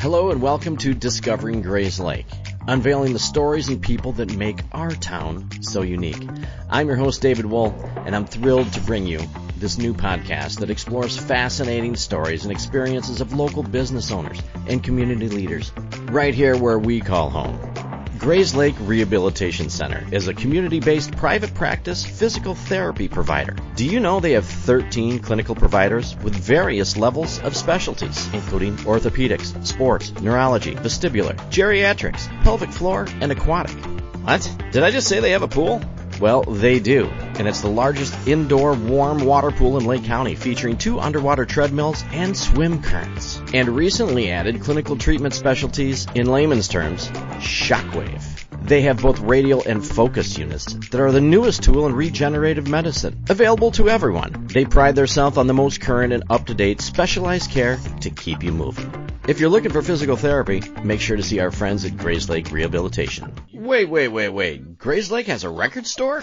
Hello and welcome to Discovering Grays Lake, unveiling the stories and people that make our town so unique. I'm your host, David Wool, and I'm thrilled to bring you this new podcast that explores fascinating stories and experiences of local business owners and community leaders, right here where we call home. Grays Lake Rehabilitation Center is a community-based private practice physical therapy provider. Do you know they have 13 clinical providers with various levels of specialties, including orthopedics, sports, neurology, vestibular, geriatrics, pelvic floor, and aquatic? What? Did I just say they have a pool? Well, they do, and it's the largest indoor warm water pool in Lake County, featuring 2 underwater treadmills and swim currents. And recently added clinical treatment specialties, in layman's terms, shockwave. They have both radial and focus units that are the newest tool in regenerative medicine, available to everyone. They pride themselves on the most current and up-to-date specialized care to keep you moving. If you're looking for physical therapy, make sure to see our friends at Grays Lake Rehabilitation. Wait. Grays Lake has a record store?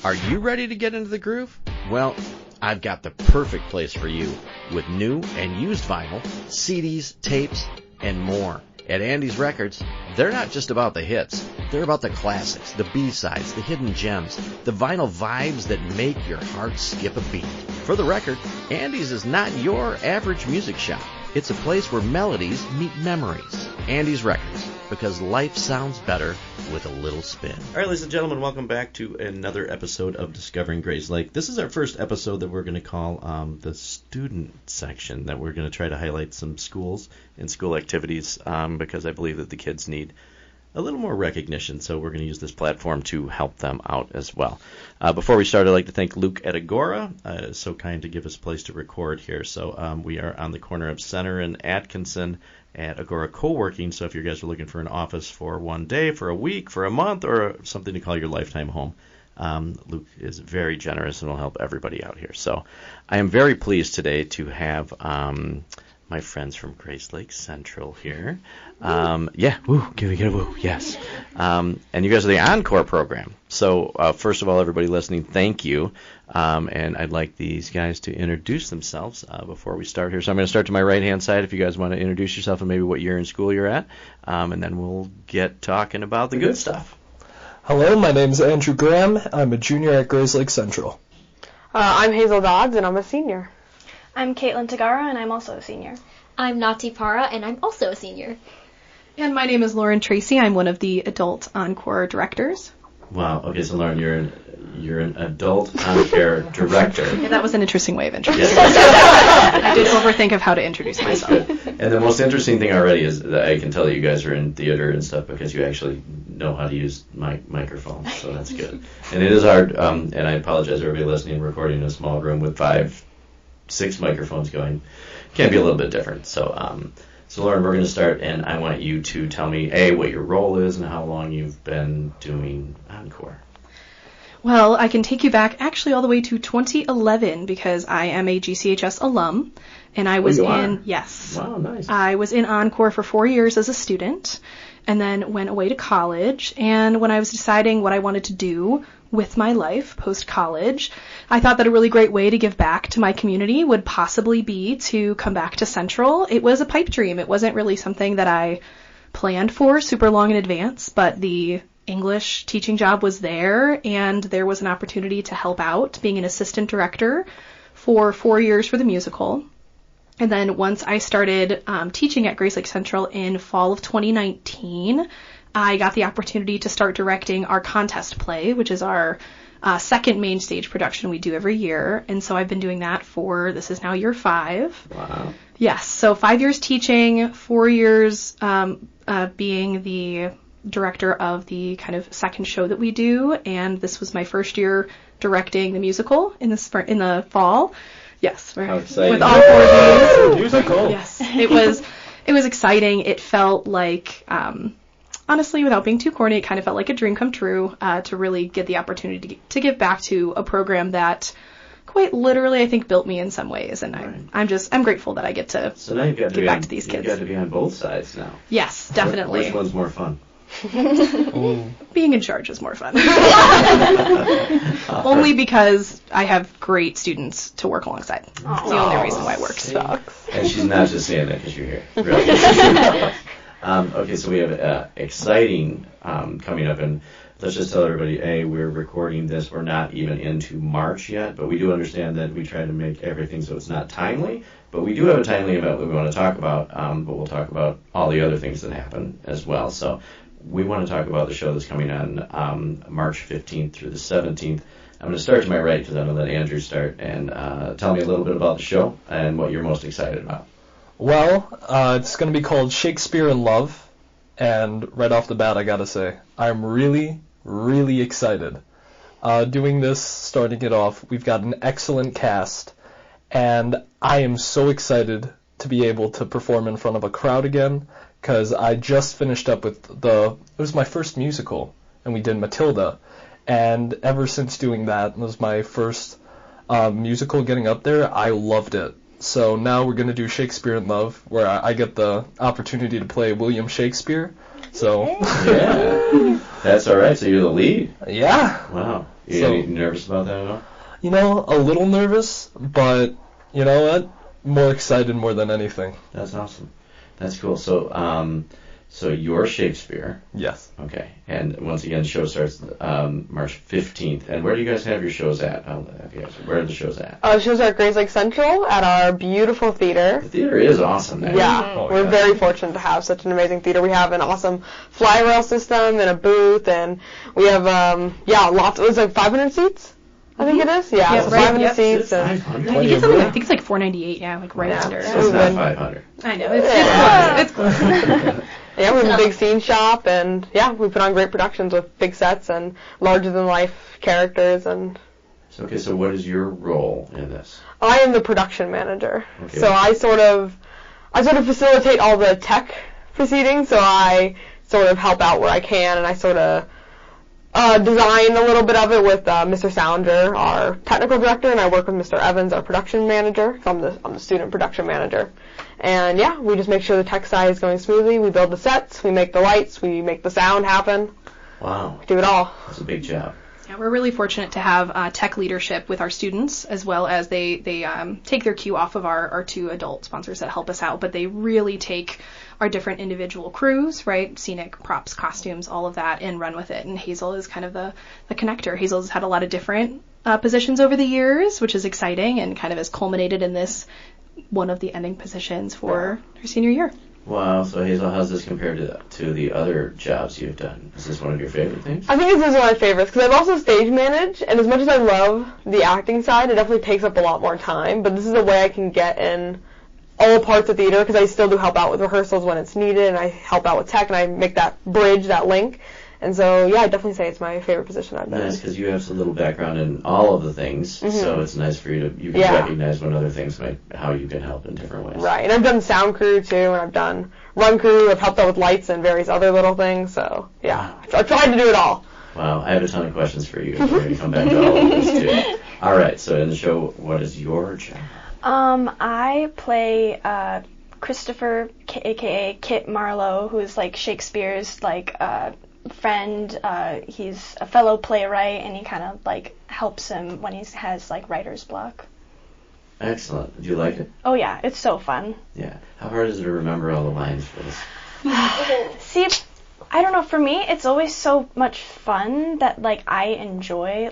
Are you ready to get into the groove? Well, I've got the perfect place for you with new and used vinyl, CDs, tapes, and more. At Andy's Records, they're not just about the hits. They're about the classics, the B-sides, the hidden gems, the vinyl vibes that make your heart skip a beat. For the record, Andy's is not your average music shop. It's a place where melodies meet memories. Andy's Records, because life sounds better with a little spin. All right, ladies and gentlemen, welcome back to another episode of Discovering Grays Lake. This is our first episode that we're going to call the student section, that we're going to try to highlight some schools and school activities because I believe that the kids need a little more recognition, so we're going to use this platform to help them out as well. Before we start, I'd like to thank Luke at Encore, so kind to give us a place to record here. So we are on the corner of Center and Atkinson at Agora Co-working, so if you guys are looking for an office for one day, for a week, for a month, or something to call your lifetime home, Luke is very generous and will help everybody out here. So I am very pleased today to have my friends from Grays Lake Central here. Give me a woo, yes. And you guys are the Encore program. So first of all, everybody listening, thank you. And I'd like these guys to introduce themselves before we start here. So I'm going to start to my right-hand side if you guys want to introduce yourself and maybe what year in school you're at. And then we'll get talking about the good stuff. Hello, my name's Andrew Graham. I'm a junior at Grays Lake Central. I'm Hazel Dodds, and I'm a senior. I'm Caitlin Tagara, and I'm also a senior. I'm Nati Para, and I'm also a senior. And my name is Lauren Tracy. I'm one of the adult Encore directors. Wow. Okay, so Lauren, you're an adult Encore director. Yeah, that was an interesting way of introducing myself. I did overthink of how to introduce myself. And the most interesting thing already is that I can tell you guys are in theater and stuff because you actually know how to use microphones, so that's good. And it is hard, and I apologize to everybody listening and recording in a small room with 5-6 microphones going. Can be a little bit different. So Lauren, we're going to start, and I want you to tell me, what your role is and how long you've been doing Encore. Well, I can take you back actually all the way to 2011 because I am a GCHS alum, and I was yes. Wow, nice. I was in Encore for 4 years as a student, and then went away to college. And when I was deciding what I wanted to do with my life post-college, I thought that a really great way to give back to my community would possibly be to come back to Central. It was a pipe dream. It wasn't really something that I planned for super long in advance, but the English teaching job was there, and there was an opportunity to help out being an assistant director for 4 years for the musical. And then once I started teaching at Grays Lake Central in fall of 2019, I got the opportunity to start directing our contest play, which is our second main stage production we do every year. And so I've been doing that this is now year 5. Wow. Yes, so 5 years teaching, 4 years being the director of the kind of second show that we do. And this was my first year directing the musical in the fall. Yes, how exciting. With all 4 days. Musical. Yes, it was exciting. It felt like, honestly, without being too corny, it kind of felt like a dream come true to really get the opportunity to give back to a program that quite literally, I think, built me in some ways. And right. I'm grateful that I get to now you've got give back to these kids. You've got to be on both sides now. Yes, definitely. Which one's more fun? Being in charge is more fun. Only because I have great students to work alongside. That's the only reason why it works. And she's not just saying that because you're here. Really. Okay, so we have exciting coming up, and let's just tell everybody, we're recording this. We're not even into March yet, but we do understand that we try to make everything so it's not timely. But we do have a timely event that we want to talk about, but we'll talk about all the other things that happen as well. So we want to talk about the show that's coming on March 15th through the 17th. I'm going to start to my right because I'm going to let Andrew start and tell me a little bit about the show and what you're most excited about. Well, it's going to be called Shakespeare in Love, and right off the bat, I got to say, I'm really, really excited. Doing this, starting it off, we've got an excellent cast, and I am so excited to be able to perform in front of a crowd again, because I just finished up with it was my first musical, and we did Matilda, and ever since doing that, it was my first musical getting up there, I loved it. So now we're going to do Shakespeare in Love, where I get the opportunity to play William Shakespeare. So yeah, that's all right. So you're the lead? Yeah. Wow. You nervous about that at all? You know, a little nervous, but you know what? More excited more than anything. That's awesome. That's cool. So, so you're Shakespeare. Yes. Okay. And once again, the show starts March 15th. And where do you guys have your shows at? Where are the shows at? Shows are at Grays Lake Central at our beautiful theater. The theater is awesome there. Yeah, we're very fortunate to have such an amazing theater. We have an awesome fly rail system and a booth, and we have lots. It was like 500 seats. I think it is. Yeah, so 500 seats. And I think it's like 498. Yeah, like right under. It's not 500. I know. It's close. Yeah, we have a big scene shop, and we put on great productions with big sets and larger-than-life characters. And so what is your role in this? I am the production manager. Okay. So I sort of facilitate all the tech proceedings. So I sort of help out where I can, and I sort of design a little bit of it with Mr. Sounder, our technical director, and I work with Mr. Evans, our production manager. So I'm the student production manager. And we just make sure the tech side is going smoothly. We build the sets, we make the lights, we make the sound happen. Wow. We do it all. That's a big job. Yeah, we're really fortunate to have tech leadership with our students, as well as they take their cue off of our two adult sponsors that help us out, but they really take our different individual crews, right, scenic, props, costumes, all of that, and run with it. And Hazel is kind of the connector. Hazel's had a lot of different positions over the years, which is exciting, and kind of has culminated in this one of the ending positions for her senior year. Wow, so Hazel, how's this compared to the other jobs you've done? Is this one of your favorite things? I think this is one of my favorites, because I've also stage managed, and as much as I love the acting side, it definitely takes up a lot more time, but this is a way I can get in all parts of theater, because I still do help out with rehearsals when it's needed, and I help out with tech, and I make that bridge, that link. And so, I definitely say it's my favorite position I've been in. Nice, because you have a little background in all of the things, so it's nice for you to recognize when other things how you can help in different ways. Right, and I've done sound crew too, and I've done run crew, I've helped out with lights and various other little things, so I tried to do it all. Wow, I have a ton of questions for you. We're going to come back to all of this too. All right, so in the show, what is your job? I play Christopher, a.k.a. Kit Marlowe, who is like Shakespeare's friend. He's a fellow playwright, and he kind of helps him when he has writer's block. Excellent. Do you like it? Oh yeah, it's so fun. Yeah. How hard is it to remember all the lines for this? See, I don't know. For me, it's always so much fun that I enjoy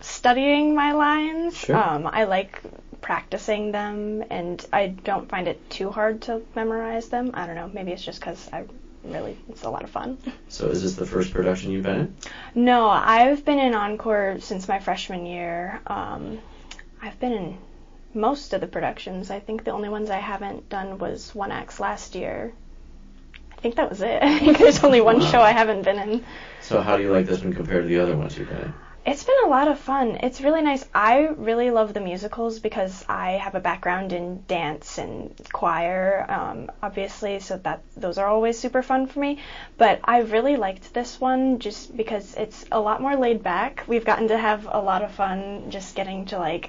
studying my lines. Sure. I like practicing them, and I don't find it too hard to memorize them. I don't know. Maybe it's just because it's a lot of fun. So is this the first production you've been in? No, I've been in Encore since my freshman year. I've been in most of the productions. I think the only ones I haven't done was 1X last year. I think that was it. I think there's only one show I haven't been in. So how do you like this one compared to the other ones you've been in? It's been a lot of fun. It's really nice. I really love the musicals because I have a background in dance and choir, obviously, so those are always super fun for me. But I really liked this one just because it's a lot more laid back. We've gotten to have a lot of fun just getting to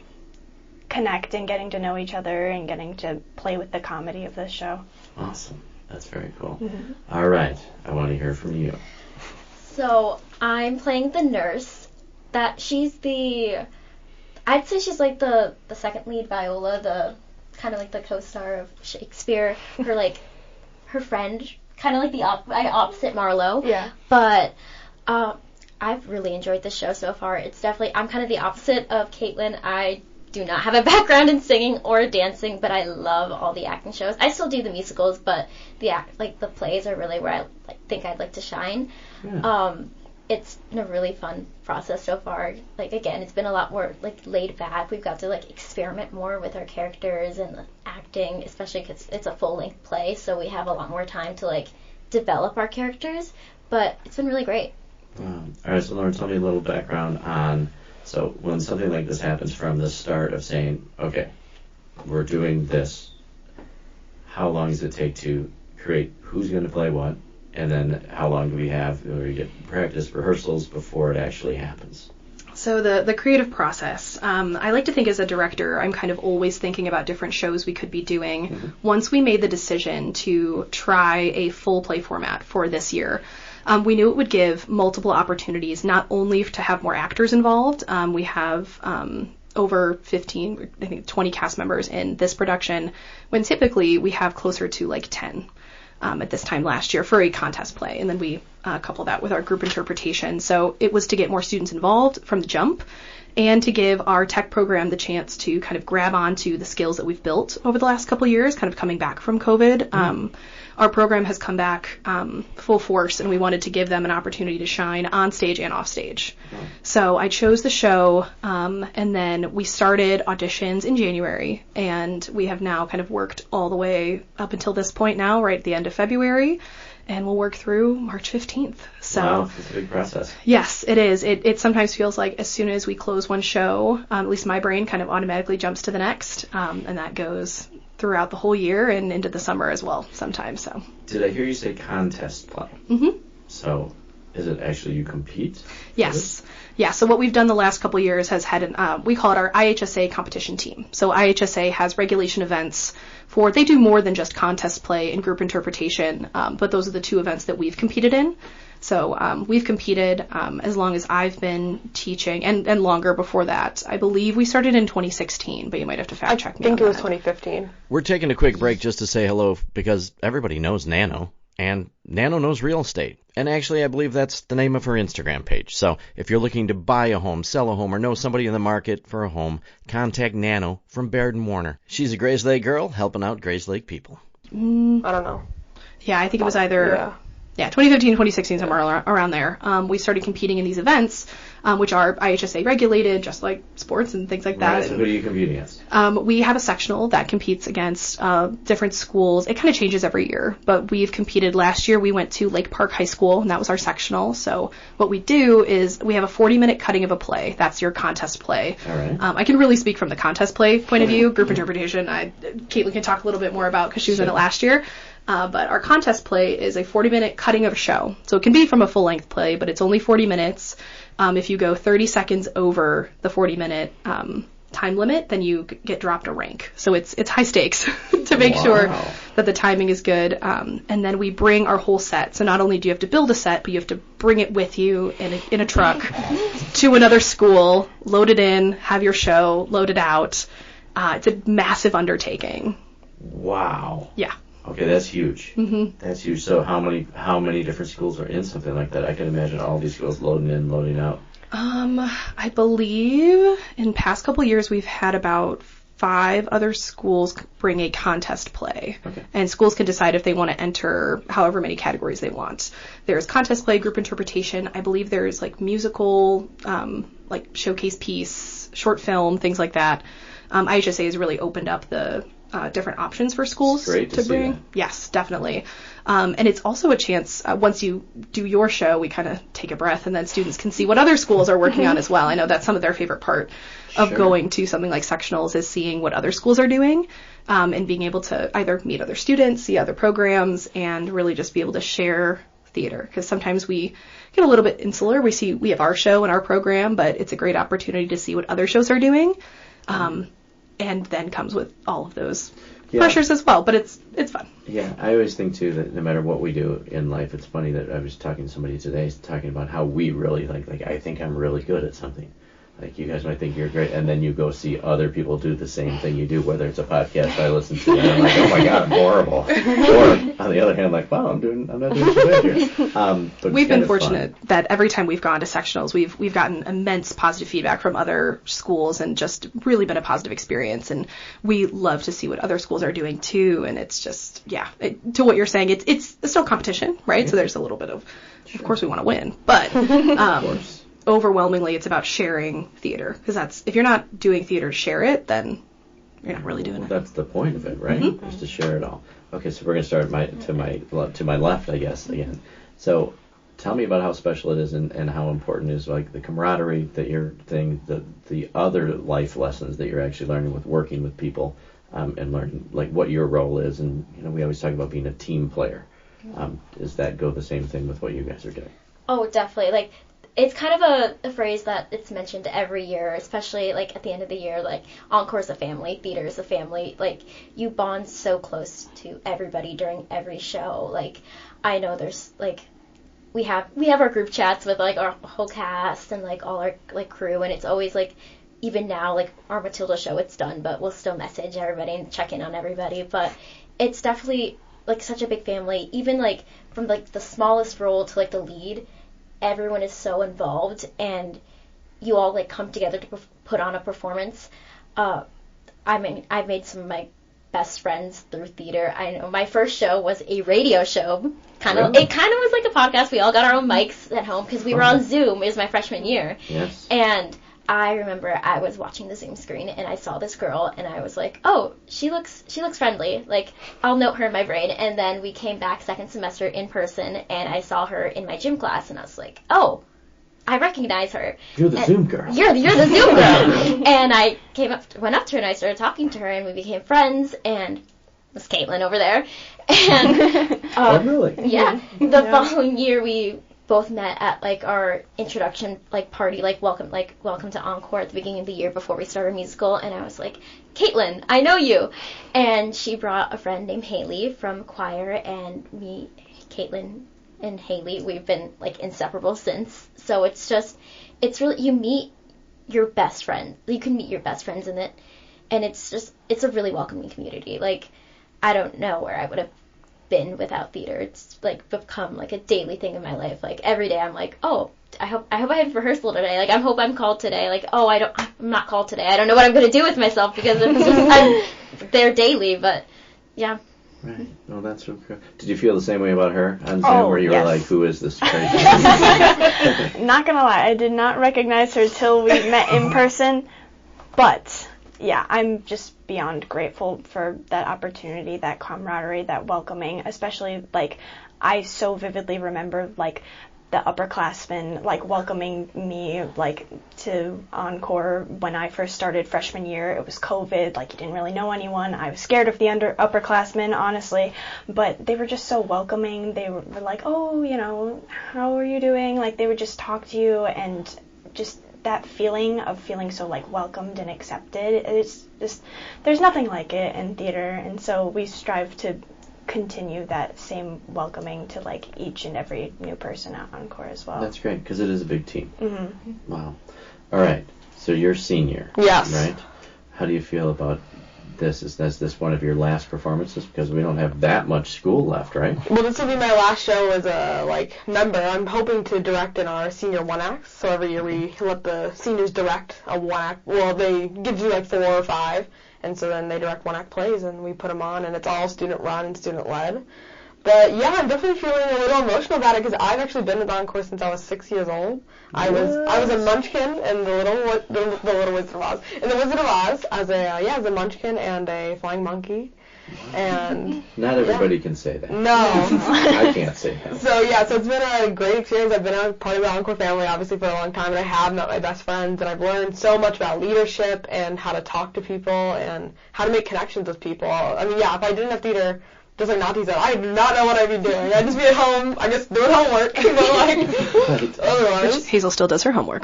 connect and getting to know each other and getting to play with the comedy of this show. Awesome. That's very cool. Mm-hmm. All right. I want to hear from you. So I'm playing the nurse. I'd say she's like the second lead, Viola, the kind of like the co-star of Shakespeare. Her friend, kind of like the opposite Marlowe. Yeah. But I've really enjoyed the show so far. It's definitely, I'm kind of the opposite of Caitlin. I do not have a background in singing or dancing, but I love all the acting shows. I still do the musicals, but the plays are really where I think I'd like to shine. Yeah. It's been a really fun process so far. Again, it's been a lot more laid back. We've got to experiment more with our characters and the acting, especially because it's a full-length play, so we have a lot more time to develop our characters. But it's been really great. All right, so Lauren, tell me a little background on, so when something like this happens, from the start of saying, okay, we're doing this, how long does it take to create who's going to play what, and then how long do we have, or we get practice, rehearsals before it actually happens? So the creative process, I like to think as a director, I'm kind of always thinking about different shows we could be doing. Mm-hmm. Once we made the decision to try a full play format for this year, we knew it would give multiple opportunities, not only to have more actors involved. We have over 15, I think 20 cast members in this production, when typically we have closer to 10 at this time last year for a contest play. And then we couple that with our group interpretation. So it was to get more students involved from the jump, and to give our tech program the chance to kind of grab onto the skills that we've built over the last couple of years, kind of coming back from COVID. Our program has come back full force, and we wanted to give them an opportunity to shine on stage and off stage. So I chose the show, and then we started auditions in January, and we have now kind of worked all the way up until this point now, right at the end of February, and we'll work through March 15th. So, wow, it's a big process. Yes, it is. It sometimes feels like as soon as we close one show, at least my brain kind of automatically jumps to the next, and that goes throughout the whole year and into the summer as well sometimes. So. Did I hear you say contest play? Mm-hmm. So is it actually you compete? Yes. Yeah, so what we've done the last couple of years has had we call it our IHSA competition team. So IHSA has regulation events they do more than just contest play and group interpretation, but those are the two events that we've competed in. So we've competed as long as I've been teaching, and longer before that. I believe we started in 2016, but you might have to fact check me. I think on it was that. 2015. We're taking a quick break just to say hello, because everybody knows Nano, and Nano knows real estate. And actually, I believe that's the name of her Instagram page. So if you're looking to buy a home, sell a home, or know somebody in the market for a home, contact Nano from Baird & Warner. She's a Grayslake girl helping out Grayslake people. I don't know. Yeah, I think it was either... Yeah, 2015, 2016, somewhere around there. We started competing in these events, which are IHSA regulated, just like sports and things like that. Right, so who do you compete against? We have a sectional that competes against different schools. It kind of changes every year, but we've competed. Last year we went to Lake Park High School, and that was our sectional. So what we do is we have a 40-minute cutting of a play. That's your contest play. All right. I can really speak from the contest play point of view. Group interpretation, Caitlin can talk a little bit more about because she was in it last year. But our contest play is a 40-minute cutting of a show. So it can be from a full-length play, but it's only 40 minutes. If you go 30 seconds over the 40-minute time limit, then you get dropped a rank. So it's high stakes to make sure that the timing is good. And then we bring our whole set. So not only do you have to build a set, but you have to bring it with you in a truck to another school, load it in, have your show, load it out. It's a massive undertaking. Wow. Yeah. Okay, that's huge. Mm-hmm. That's huge. So how many different schools are in something like that? I can imagine all these schools loading in, loading out. I believe in past couple years we've had about 5 other schools bring a contest play. Okay. And schools can decide if they want to enter however many categories they want. There's contest play, group interpretation. I believe there's musical, showcase piece, short film, things like that. IHSA has really opened up the different options for schools to bring. That. Yes, definitely. And it's also a chance, once you do your show, we kind of take a breath, and then students can see what other schools are working on as well. I know that's some of their favorite part of going to something like sectionals, is seeing what other schools are doing, and being able to either meet other students, see other programs, and really just be able to share theater. Because sometimes we get a little bit insular. We have our show and our program, but it's a great opportunity to see what other shows are doing. And then comes with all of those pressures as well, but it's fun. Yeah, I always think too that no matter what we do in life, it's funny that I was talking to somebody today talking about how we really like I think I'm really good at something. Like, you guys might think you're great, and then you go see other people do the same thing you do, whether it's a podcast I listen to, and I'm like, oh my god, I'm horrible. Or, on the other hand, like, wow, I'm not doing so bad here. But we've been fortunate that every time we've gone to sectionals, we've gotten immense positive feedback from other schools, and just really been a positive experience, and we love to see what other schools are doing too, and it's just, to what you're saying, it's still competition, right? So there's a little bit of course we want to win, but, of course. Overwhelmingly, it's about sharing theater, because if you're not doing theater to share it, then you're not really doing it. That's the point of it, right? Mm-hmm. Is to share it all. Okay, so we're going to start to my left, I guess, again. So tell me about how special it is and how important is like the camaraderie that you're the other life lessons that you're actually learning with working with people, and learning like what your role is. And we always talk about being a team player. Does that go the same thing with what you guys are doing? Oh, definitely. Like, it's kind of a phrase that it's mentioned every year, especially like at the end of the year, like Encore is a family, theater is a family. Like, you bond so close to everybody during every show. Like, I know there's like we have our group chats with like our whole cast and like all our like crew, and it's always like, even now, like our Matilda show, it's done, but we'll still message everybody and check in on everybody. But it's definitely like such a big family, even like from like the smallest role to like the lead. Everyone is so involved, and you all like come together to put on a performance. I mean, I've made some of my best friends through theater. I know my first show was a radio show. It kind of was like a podcast. We all got our own mics at home because we were on Zoom. It was my freshman year. Yes. And I remember I was watching the Zoom screen and I saw this girl and I was like, oh, she looks friendly. Like, I'll note her in my brain. And then we came back second semester in person and I saw her in my gym class and I was like, oh, I recognize her. You're the Zoom girl. You're the Zoom girl. And I went up to her and I started talking to her and we became friends, and Miss Caitlin over there. And oh, really? Yeah. The following year we both met at like our introduction like party, like welcome to Encore at the beginning of the year before we started musical, and I was like, Caitlin, I know you. And she brought a friend named Haley from choir, and me, Caitlin and Haley, we've been like inseparable since. So it's really, you meet your best friend. You can meet your best friends in it, and it's a really welcoming community. Like, I don't know where I would have been without theater. It's like become like a daily thing in my life. Like, every day I'm like, oh, I hope I have rehearsal today. Like, I hope I'm called today. Like, oh, I'm not called today. I don't know what I'm gonna do with myself because I'm there daily. But yeah. Right. Oh, that's so cool. Did you feel the same way about her on Zoom, where you were like, who is this crazy? Not gonna lie, I did not recognize her till we met in person, but yeah, I'm just beyond grateful for that opportunity, that camaraderie, that welcoming, especially like I so vividly remember like the upperclassmen like welcoming me like to Encore when I first started freshman year. It was COVID, like you didn't really know anyone. I was scared of the upperclassmen, honestly, but they were just so welcoming. They were like, oh, how are you doing? Like, they would just talk to you, and just that feeling of feeling so like welcomed and accepted. It's just, there's nothing like it in theater, and so we strive to continue that same welcoming to like each and every new person at Encore as well. That's great, because it is a big team. Mm-hmm. Wow. All right, so you're senior. Yes. Right? How do you feel about this? Is this one of your last performances? Because we don't have that much school left, right? Well, this will be my last show as a member. I'm hoping to direct in our senior one act. So every year we let the seniors direct a one act. Well, they give you like 4 or 5. And so then they direct one-act plays, and we put them on, and it's all student-run and student-led. But, yeah, I'm definitely feeling a little emotional about it, because I've actually been with Encore since I was 6 years old. I was a munchkin in the Little Wizard of Oz. In the Wizard of Oz, as a munchkin and a flying monkey. And not everybody can say that. No. I can't say that. So it's been a great experience. I've been a part of the Encore family, obviously, for a long time, and I have met my best friends, and I've learned so much about leadership and how to talk to people and how to make connections with people. I mean, yeah, if I didn't have theater, just like Nati said, I do not know what I'd be doing. I'd just be at home, I just doing homework, but otherwise. Which Hazel still does her homework.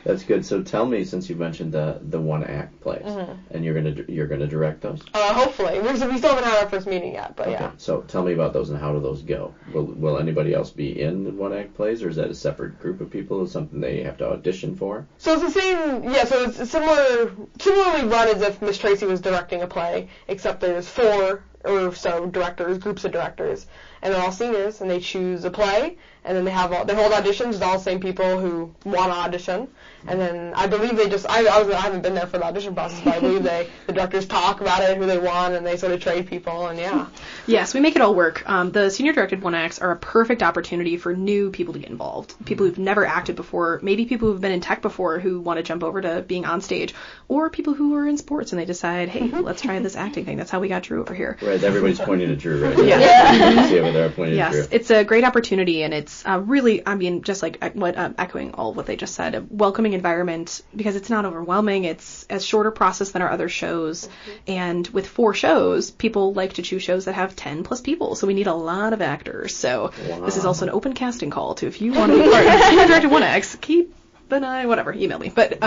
That's That's good. So tell me, since you mentioned the one act plays, and you're gonna direct those. Hopefully, we still haven't had our first meeting yet, but Okay. yeah. So tell me about those and how do those go? Will anybody else be in one act plays, or is that a separate group of people? Is something they have to audition for? So it's the same, yeah. So it's similarly run as if Miss Tracy was directing a play, except there's 4 or so groups of directors, and they're all seniors, and they choose a play, and then they hold auditions with all the same people who want to audition, and then I believe they just I haven't been there for the audition process, but I believe the directors talk about it, who they want, and they sort of trade people, and yeah. Yes, we make it all work. The senior directed one acts are a perfect opportunity for new people to get involved. People who've never acted before, maybe people who've been in tech before who want to jump over to being on stage, or people who are in sports and they decide, hey, let's try this acting thing. That's how we got Drew over here. Right, everybody's pointing at Drew, right? Yeah. You can see over there pointing at Drew. Yes, it's a great opportunity, and it's really, I mean, just like echoing all of what they just said, a welcoming environment because it's not overwhelming. It's a shorter process than our other shows, and with 4 shows, people like to choose shows that have 10 plus people, so we need a lot of actors. So This is also an open casting call to if you want to be part of Senior Directed 1X, keep an eye, whatever, email me. But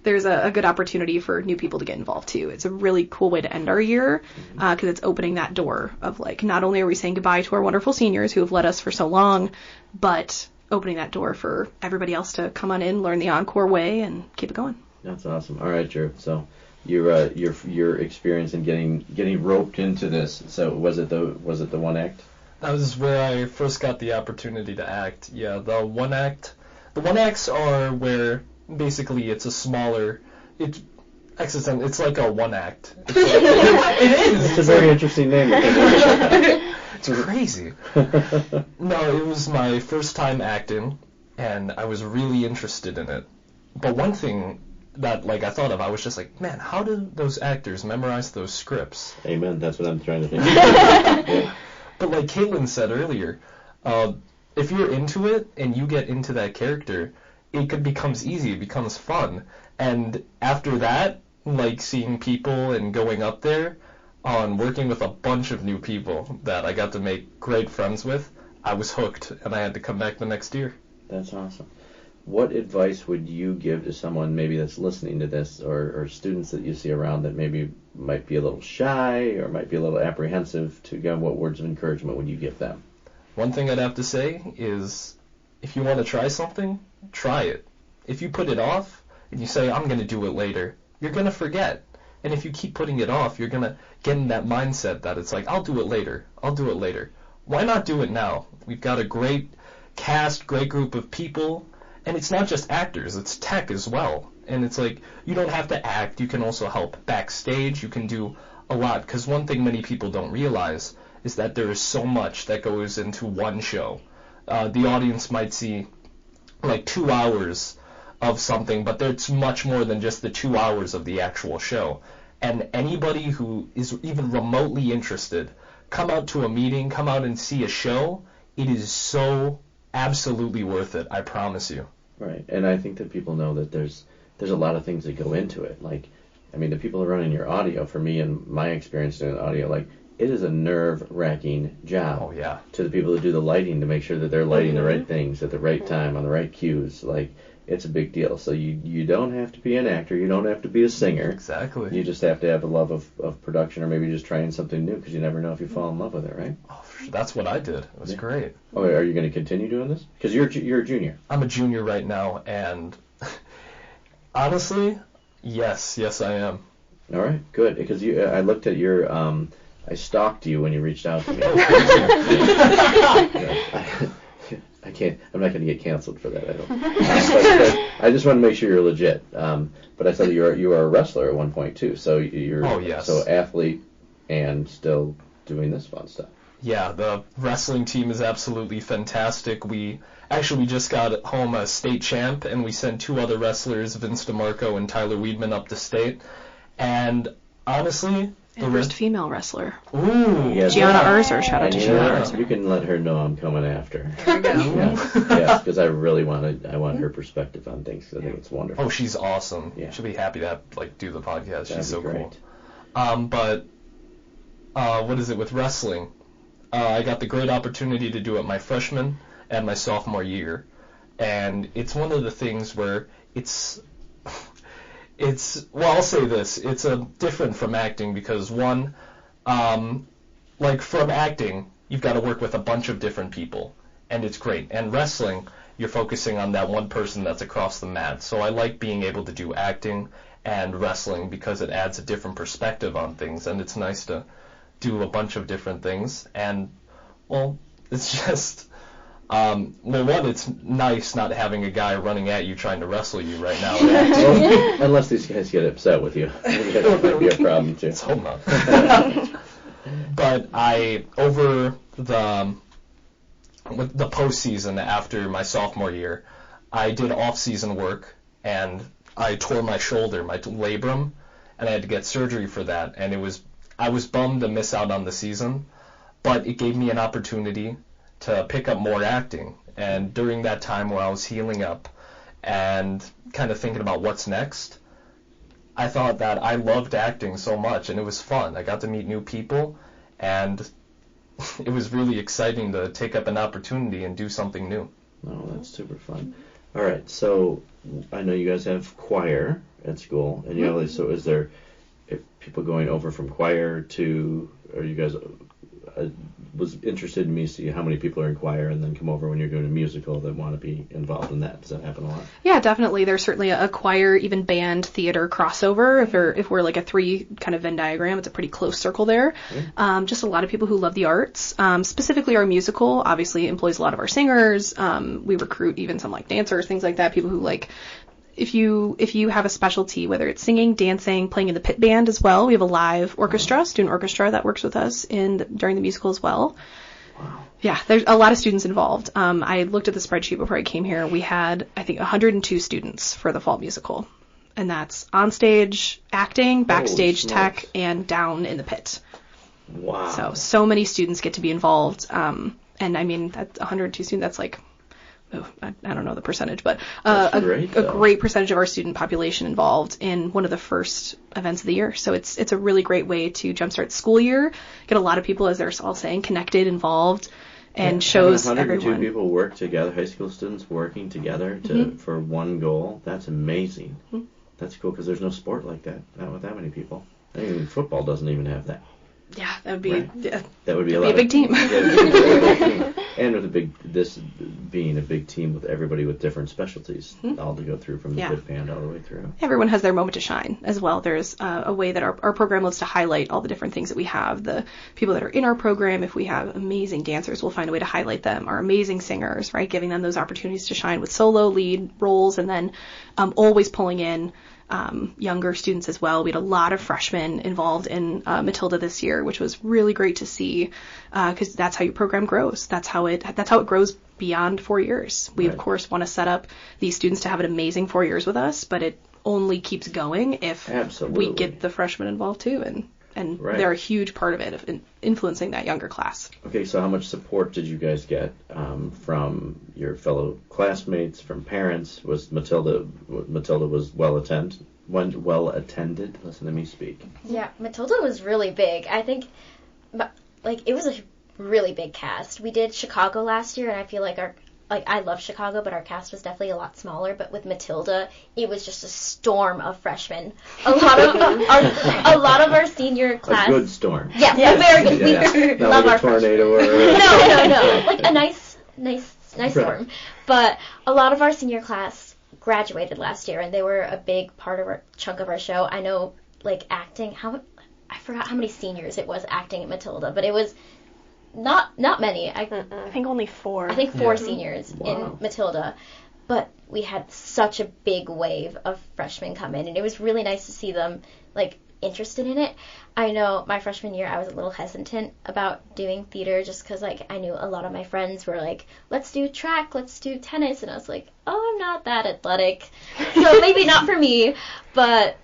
there's a good opportunity for new people to get involved too. It's a really cool way to end our year because it's opening that door of like not only are we saying goodbye to our wonderful seniors who have led us for so long, but opening that door for everybody else to come on in, learn the Encore way, and keep it going. That's awesome. All right, Drew. So your experience in getting roped into this. So was it the one act? That was where I first got the opportunity to act. Yeah, the one acts are where basically it's a smaller. It's like a one act. It is. It's a very interesting name. It's crazy. No, it was my first time acting, and I was really interested in it. But one thing that I thought of, I was just like, man, how did those actors memorize those scripts? Amen. That's what I'm trying to think. Yeah. But like Caitlin said earlier, if you're into it and you get into that character, it becomes easy, it becomes fun. And after that, seeing people and going up there, working with a bunch of new people that I got to make great friends with, I was hooked, and I had to come back the next year. That's awesome. What advice would you give to someone maybe that's listening to this, or students that you see around that maybe might be a little shy or might be a little apprehensive to go? What words of encouragement would you give them? One thing I'd have to say is, if you want to try something, try it. If you put it off and you say, I'm going to do it later, you're going to forget. And if you keep putting it off, you're going to get in that mindset that it's like, I'll do it later. Why not do it now? We've got a great cast, great group of people. And it's not just actors, it's tech as well. And it's like, you don't have to act, you can also help backstage, you can do a lot. Because one thing many people don't realize is that there is so much that goes into one show. The audience might see 2 hours of something, but it's much more than just the 2 hours of the actual show. And anybody who is even remotely interested, come out to a meeting, come out and see a show. It is so absolutely worth it, I promise you. Right, and I think that people know that there's a lot of things that go into it. The people who are running your audio, for me and my experience doing audio, it is a nerve-wracking job. Oh, yeah. To the people that do the lighting to make sure that they're lighting the right things at the right time on the right cues. It's a big deal. So you don't have to be an actor. You don't have to be a singer. Exactly. You just have to have a love of production, or maybe just trying something new, because you never know if you fall in love with it, right? Oh, that's what I did. It was great. Oh, are you going to continue doing this? Because you're a junior. I'm a junior right now, and honestly, yes, I am. All right, good. Because I looked at your, I stalked you when you reached out to me. I'm not going to get canceled for that, I don't. But I just want to make sure you're legit. But I saw that you were a wrestler at one point too. So you're so athlete and still doing this fun stuff. Yeah, the wrestling team is absolutely fantastic. We just got home a state champ, and we sent 2 other wrestlers, Vince DeMarco and Tyler Weedman, up to state. And honestly, And first female wrestler. Ooh, yes. Gianna Urzer. Shout out to Gianna Urzer. You can let her know I'm coming after. There we go. Yes, because I want her perspective on things. I think it's wonderful. Oh, she's awesome. Yeah. She'll be happy to do the podcast. That'd She's so be great. cool. But what is it with wrestling? I got the great opportunity to do it my freshman and my sophomore year, and it's one of the things where it's well, I'll say this, it's different from acting because one, like from acting, you've got to work with a bunch of different people, and it's great. And wrestling, you're focusing on that one person that's across the mat. So I like being able to do acting and wrestling because it adds a different perspective on things, and it's nice to do a bunch of different things. And, well, it's just, well, one, it's nice not having a guy running at you trying to wrestle you right now. Well, unless these guys get upset with you. That might be a problem, too. Let's hope not. But over the postseason after my sophomore year, I did off-season work, and I tore my shoulder, my labrum, and I had to get surgery for that. And I was bummed to miss out on the season, but it gave me an opportunity to pick up more acting. And during that time where I was healing up and kind of thinking about what's next, I thought that I loved acting so much, and it was fun. I got to meet new people, and it was really exciting to take up an opportunity and do something new. Oh, that's super fun. All right, so I know you guys have choir at school, and you know, so is there people going over from choir to, or you guys, was interested in me to see how many people are in choir and then come over when you're doing a musical that want to be involved in that. Does that happen a lot? Yeah, definitely. There's certainly a choir, even band, theater crossover. If we're like a 3 kind of Venn diagram, it's a pretty close circle there. Yeah. Just a lot of people who love the arts. Specifically our musical obviously employs a lot of our singers. We recruit even some like dancers, things like that, people who like, if you have a specialty, whether it's singing, dancing, playing in the pit band as well, we have a live orchestra, student orchestra that works with us during the musical as well. Wow. Yeah, there's a lot of students involved. I looked at the spreadsheet before I came here. We had, I think, 102 students for the fall musical. And that's on stage acting, backstage tech, and down in the pit. Wow. So many students get to be involved. And I mean, that's 102 students, that's like, I don't know the percentage, but a great percentage of our student population involved in one of the first events of the year. So it's a really great way to jumpstart school year, get a lot of people, as they're all saying, connected, involved, and shows 102 everyone. people work together, high school students working together for one goal. That's amazing. Mm-hmm. That's cool because there's no sport like that, not with that many people. I mean, football doesn't even have that. Yeah, that would be that would be a big team. And with this being a big team with everybody with different specialties, all to go through from the pit band all the way through. Everyone has their moment to shine as well. There's a way that our program loves to highlight all the different things that we have. The people that are in our program, if we have amazing dancers, we'll find a way to highlight them. Our amazing singers, right, giving them those opportunities to shine with solo lead roles, and then always pulling in younger students as well. We had a lot of freshmen involved in Matilda this year, which was really great to see, because that's how your program grows. That's how it grows beyond 4 years. We of course want to set up these students to have an amazing 4 years with us, but it only keeps going if we get the freshmen involved too, and they're a huge part of it, of influencing that younger class. Okay, so how much support did you guys get from your fellow classmates, from parents? Was Matilda was well attended? Listen to me speak. Yeah, Matilda was really big. I think, it was a really big cast. We did Chicago last year, and I feel like I love Chicago, but our cast was definitely a lot smaller. But with Matilda, it was just a storm of freshmen. A lot of our senior class. A good storm. Yes. A very good. We love like our a tornado freshmen. No. Like a nice storm. But a lot of our senior class graduated last year, and they were a big chunk of our show. I know, acting. I forgot how many seniors it was acting at Matilda, but it was. Not many. I think only 4. I think 4 seniors in Matilda. But we had such a big wave of freshmen come in, and it was really nice to see them, interested in it. I know my freshman year I was a little hesitant about doing theater just because, I knew a lot of my friends were like, let's do track, let's do tennis. And I was like, oh, I'm not that athletic. So maybe not for me. But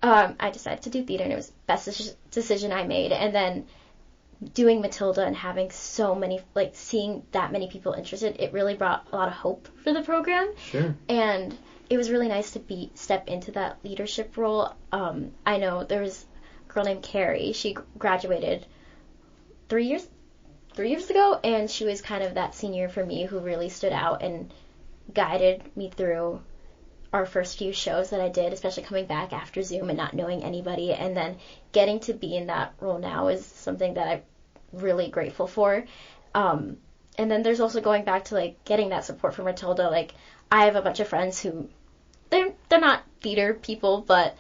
I decided to do theater, and it was the best decision I made. And then doing Matilda and having so many, seeing that many people interested, it really brought a lot of hope for the program. Sure. And it was really nice to step into that leadership role. I know there was a girl named Carrie. She graduated 3 years ago, and she was kind of that senior for me who really stood out and guided me through our first few shows that I did, especially coming back after Zoom and not knowing anybody, and then getting to be in that role now is something that I'm really grateful for. And then there's also going back to like getting that support from Matilda. Like I have a bunch of friends who they're not theater people, but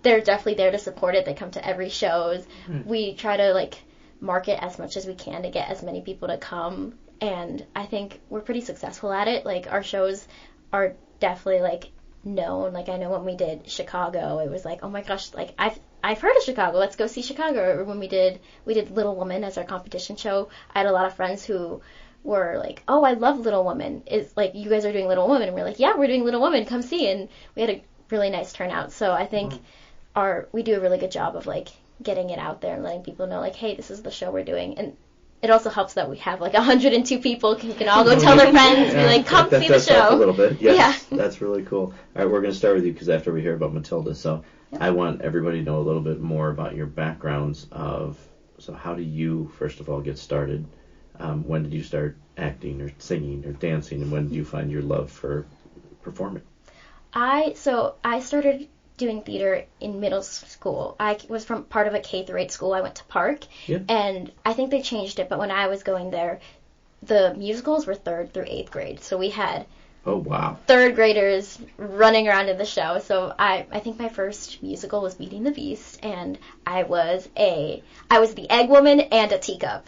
they're definitely there to support it. They come to every shows. We try to like market as much as we can to get as many people to come, and I think we're pretty successful at it. Like our shows are definitely like known. Like I know when we did Chicago, it was like, oh my gosh, like I've heard of Chicago, let's go see Chicago. Or when we did Little Woman as our competition show, I had a lot of friends who were like, oh, I love Little Woman. It's like, you guys are doing Little Woman, and we're like, yeah, we're doing Little Woman, come see. And we had a really nice turnout. So I think we do a really good job of like getting it out there and letting people know like, hey, this is the show we're doing. And it also helps that we have like 102 people who can all go tell their friends, be like, come see the show. Help a little bit. Yes, yeah. That's really cool. All right, we're going to start with you because after we hear about Matilda, so I want everybody to know a little bit more about your backgrounds so how do you, first of all, get started? When did you start acting or singing or dancing, and when did you find your love for performing? I started doing theater in middle school. I was from part of a K through 8 school. I went to Park, and I think they changed it, but when I was going there, the musicals were 3rd through 8th grade. So we had 3rd graders running around in the show. So I think my first musical was Beauty and the Beast, and I was the egg woman and a teacup.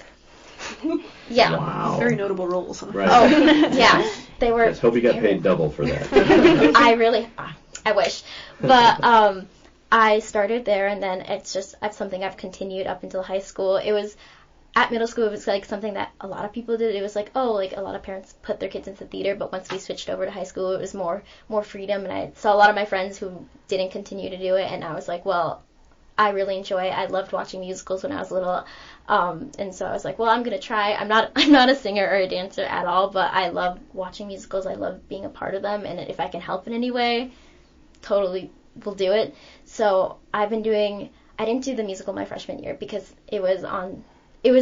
Yeah. Wow. Very notable roles. Right. Oh, yeah. They were. Let's hope you got paid double for that. I wish. But I started there, and then it's something I've continued up until high school. It was at middle school. It was like something that a lot of people did. It was like, oh, like a lot of parents put their kids into theater, but once we switched over to high school, it was more freedom. And I saw a lot of my friends who didn't continue to do it, and I was like, well, I really enjoy it. I loved watching musicals when I was little, and so I was like, well, I'm gonna try. I'm not a singer or a dancer at all, but I love watching musicals. I love being a part of them, and if I can help in any way, totally will do it. So I didn't do the musical my freshman year because it was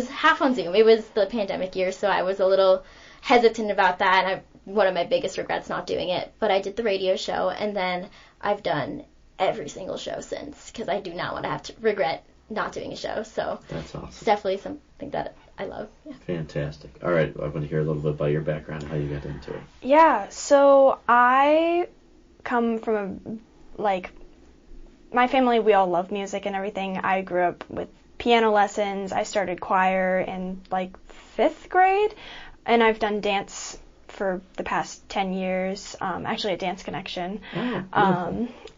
half on Zoom. It was the pandemic year, so I was a little hesitant about that, and one of my biggest regrets not doing it. But I did the radio show, and then I've done every single show since, because I do not want to have to regret not doing a show. So that's awesome. It's definitely something that I love. Yeah. Fantastic. All right, I want to hear a little bit about your background, how you got into it. Yeah, so I come from my family, we all love music and everything. I grew up with piano lessons. I started choir in 5th grade, and I've done dance for the past 10 years, actually at Dance Connection.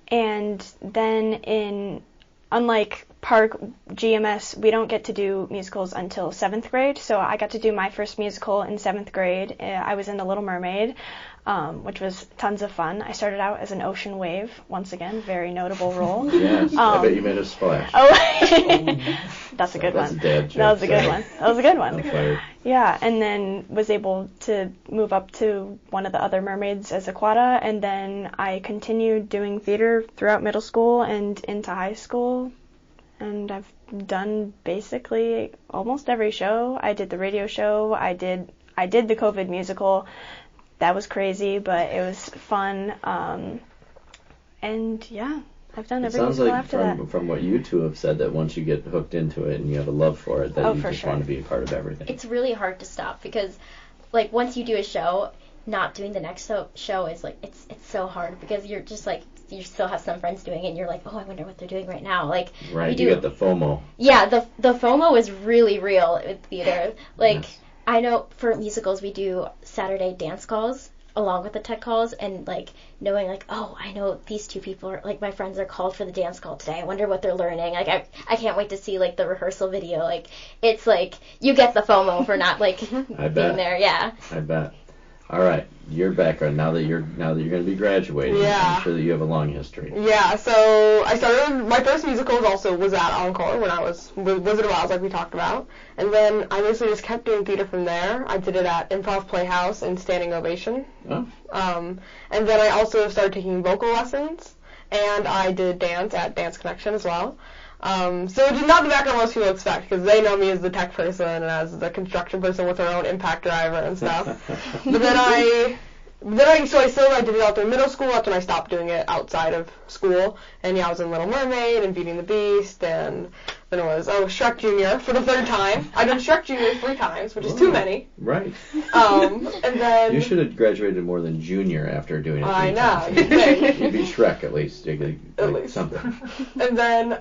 And then unlike Park GMS, we don't get to do musicals until 7th grade, so I got to do my first musical in 7th grade. I was in The Little Mermaid, which was tons of fun. I started out as an ocean wave, once again, very notable role. Yes, I bet you made a splash. That's a good one. That's a dad joke. That was a good one. That was a good one. I'm fired. Yeah, and then was able to move up to one of the other mermaids as Aquata, and then I continued doing theater throughout middle school and into high school, and I've done basically almost every show. I did the radio show. I did the COVID musical. That was crazy, but it was fun. And yeah, I've done every musical after that. It sounds like from what you two have said, that once you get hooked into it and you have a love for it, that you just want to be a part of everything. It's really hard to stop because, once you do a show, not doing the next show is it's so hard because you're just you still have some friends doing it and you're like, oh, I wonder what they're doing right now. Right, you get the FOMO. Yeah, the FOMO is really real with theater. Yes. I know for musicals we do Saturday dance calls along with the tech calls, and knowing oh, I know these two people are my friends are called for the dance call today. I wonder what they're learning. I can't wait to see the rehearsal video. It's you get the FOMO for not being there. Yeah. I bet. All right, your background now that you're going to be graduating. Yeah. I'm sure that you have a long history. Yeah, so I started, my first musical was at Encore when I was Wizard of Oz, like we talked about. And then I basically just kept doing theater from there. I did it at Improv Playhouse and Standing Ovation. Oh. And then I also started taking vocal lessons, and I did dance at Dance Connection as well. So it's not the background most people expect, because they know me as the tech person and as the construction person with her own impact driver and stuff. But then I I did it out through middle school. That's when I stopped doing it outside of school. And I was in Little Mermaid and Beauty and the Beast, and then it was Shrek Jr. for the 3rd time. I've done Shrek Jr. 3 times, which is too many. Right. And then you should have graduated more than junior after doing it 3 I know. times. You'd think. You'd be Shrek at least. You could, At like, least. something. And then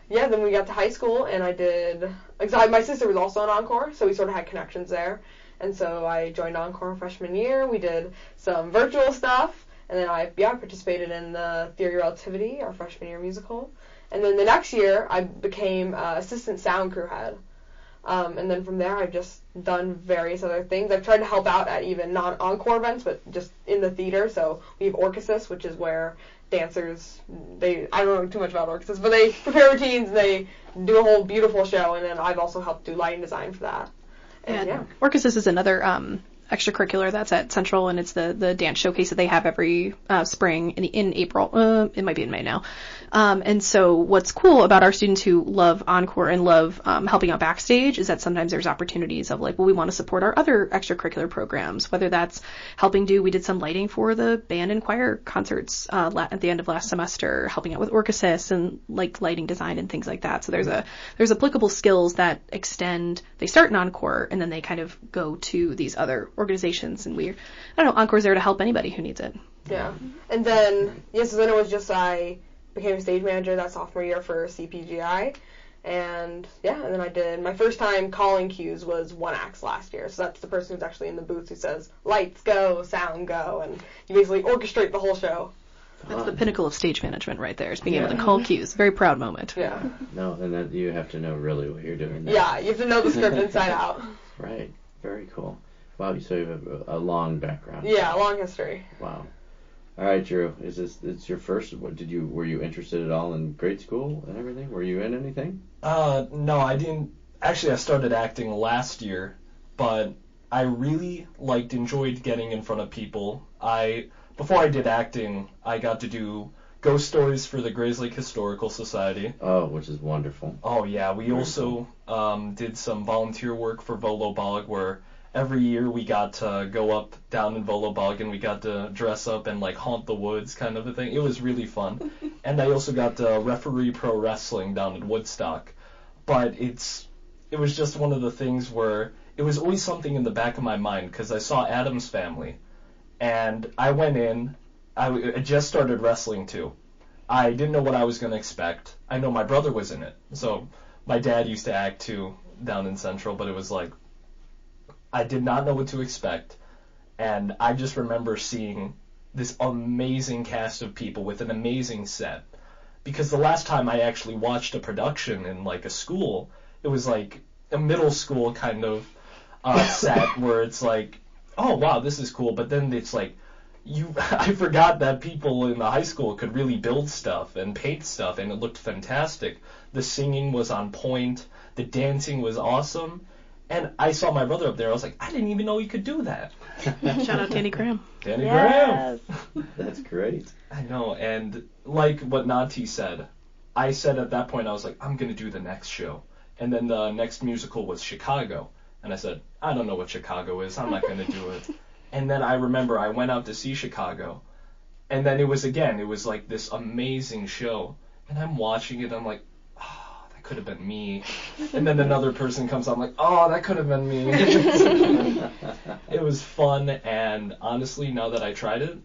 then we got to high school, and I did. My sister was also in Encore, so we sort of had connections there. And so I joined Encore freshman year. We did some virtual stuff, and then I participated in the Theory of Relativity, our freshman year musical. And then the next year, I became assistant sound crew head. And then from there, I've just done various other things. I've tried to help out at even non-Encore events, but just in the theater. So we have Gchs, which is where dancers, I don't know too much about Gchs, but they prepare routines, and they do a whole beautiful show, and then I've also helped do lighting design for that. And Gchs is another extracurricular that's at Central, and it's the dance showcase that they have every spring in April. It might be in May now. And so what's cool about our students who love Encore and love helping out backstage is that sometimes there's opportunities of like, well, we want to support our other extracurricular programs, whether that's we did some lighting for the band and choir concerts at the end of last semester, helping out with Gchs and like lighting design and things like that. So there's applicable skills that they start in Encore and then they kind of go to these other organizations, and Encore's there to help anybody who needs it. Yeah. And then, so then it was just I became a stage manager that sophomore year for CPGI. And then I did, my first time calling cues was 1X last year. So that's the person who's actually in the booth who says, lights go, sound go, and you basically orchestrate the whole show. That's the pinnacle of stage management right there, is being able to call cues. Very proud moment. Yeah. No, and that you have to know really what you're doing. Yeah, you have to know the script inside out. Right. Very cool. Wow, so you have a long background. Yeah, a long history. Wow. All right, Drew. It's your first? Were you interested at all in grade school and everything? Were you in anything? No, I didn't. Actually, I started acting last year, but I really enjoyed getting in front of people. Before I did acting, I got to do ghost stories for the Grays Lake Historical Society. Oh, which is wonderful. Oh yeah, we also did some volunteer work for Volo Bog, where every year we got to go up down in Volo Bog and we got to dress up and haunt the woods kind of a thing. It was really fun. And I also got to referee pro wrestling down in Woodstock. But it was just one of the things where it was always something in the back of my mind, because I saw Addams Family and I went in. I just started wrestling too. I didn't know what I was going to expect. I know my brother was in it. So my dad used to act too down in Central, but it was I did not know what to expect, and I just remember seeing this amazing cast of people with an amazing set. Because the last time I actually watched a production in a school, it was a middle school kind of set where it's oh wow, this is cool, but then it's I forgot that people in the high school could really build stuff and paint stuff, and it looked fantastic. The singing was on point, the dancing was awesome. And I saw my brother up there. I was I didn't even know you could do that. Shout out Danny Graham. Danny Graham. That's great. I know. And like what Nati said, I said at that point, I was I'm going to do the next show. And then the next musical was Chicago. And I said, I don't know what Chicago is. I'm not going to do it. And then I remember I went out to see Chicago. And then it was this amazing show. And I'm watching it. I'm could have been me. And then another person comes on, oh, that could have been me. It was fun, and honestly, now that I tried it,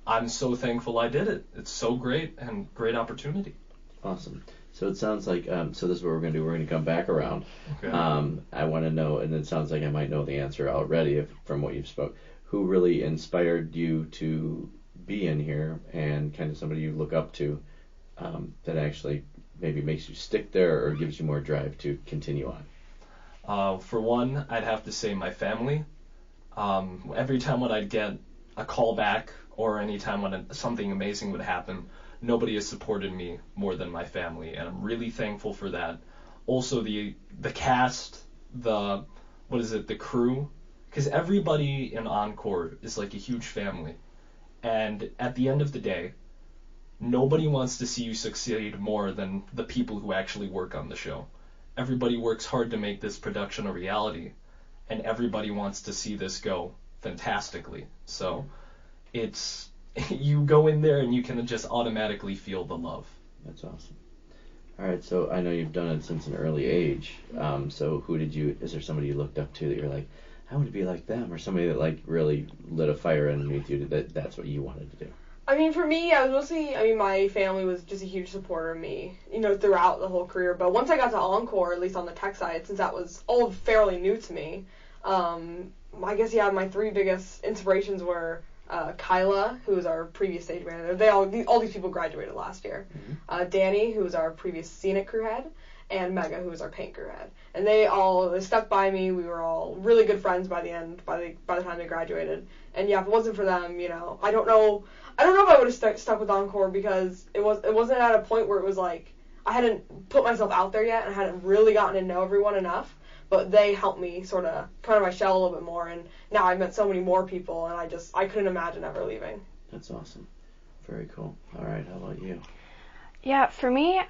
I'm so thankful I did it. It's so great, and great opportunity. Awesome. So it sounds so this is what we're going to do. We're going to come back around. Okay. I want to know, and it sounds like I might know the answer already from what you've spoke. Who really inspired you to be in here, and kind of somebody you look up to that actually maybe makes you stick there or gives you more drive to continue on? For one, I'd have to say my family. Every time when I'd get a call back or any time when something amazing would happen, nobody has supported me more than my family, and I'm really thankful for that. Also, the cast, the crew, because everybody in Encore is a huge family, and at the end of the day, nobody wants to see you succeed more than the people who actually work on the show. Everybody works hard to make this production a reality, and everybody wants to see this go fantastically. So it's you go in there and you can just automatically feel the love. That's awesome. All right, so I know you've done it since an early age. So is there somebody you looked up to that you're like, I want to be like them, or somebody that like really lit a fire underneath you that's what you wanted to do? I mean, for me, my family was just a huge supporter of me, throughout the whole career. But once I got to Encore, at least on the tech side, since that was all fairly new to me, I guess, my three biggest inspirations were Kyla, who was our previous stage manager. All these people graduated last year. Mm-hmm. Danny, who was our previous scenic crew head, and Mega, who was our paint crew head. And they stuck by me. We were all really good friends by the time they graduated. And if it wasn't for them, I don't know if I would have stuck with Encore, because it wasn't at a point where it was like I hadn't put myself out there yet and I hadn't really gotten to know everyone enough. But they helped me sort of come out of my shell a little bit more, and now I've met so many more people, and I couldn't imagine ever leaving. That's awesome. Very cool. All right, how about you? Yeah, for me,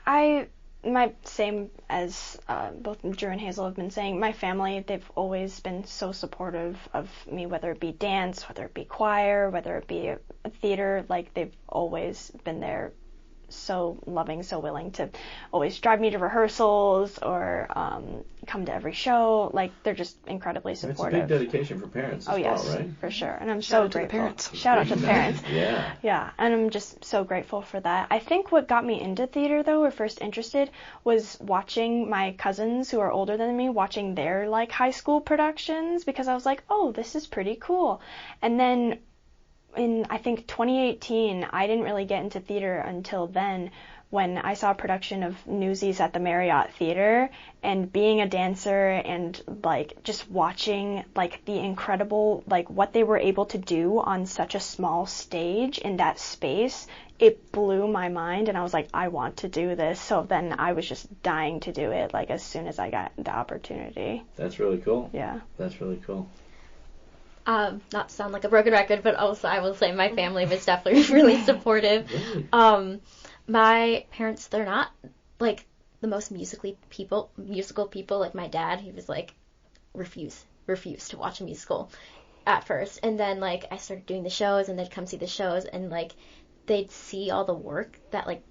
same as both Drew and Hazel have been saying, my family, they've always been so supportive of me, whether it be dance, whether it be choir, whether it be a theater. Like, they've always been there, so loving, so willing to always drive me to rehearsals or come to every show. Like, they're just incredibly supportive. It's a big dedication for parents as yes, well, right? For sure. And I'm Shout so out grateful. To the parents. Shout out to the parents. Yeah. Yeah, and I'm just so grateful for that. I think what got me into theater, though, or first interested, was watching my cousins who are older than me, watching their, like, high school productions, because I was like, oh, this is pretty cool. And then in, I think, 2018, I didn't really get into theater until then, when I saw a production of Newsies at the Marriott Theater, and being a dancer and, like, just watching, like, the incredible, like, what they were able to do on such a small stage in that space, it blew my mind, and I was like, I want to do this. So then I was just dying to do it, like, as soon as I got the opportunity. That's really cool. Yeah. That's really cool. Not to sound like a broken record, but also I will say my family was definitely really supportive. Really? My parents, they're not, like, the most musical people. Like, my dad, he was, like, refused to watch a musical at first. And then, like, I started doing the shows, and they'd come see the shows, and, like, they'd see all the work that, like,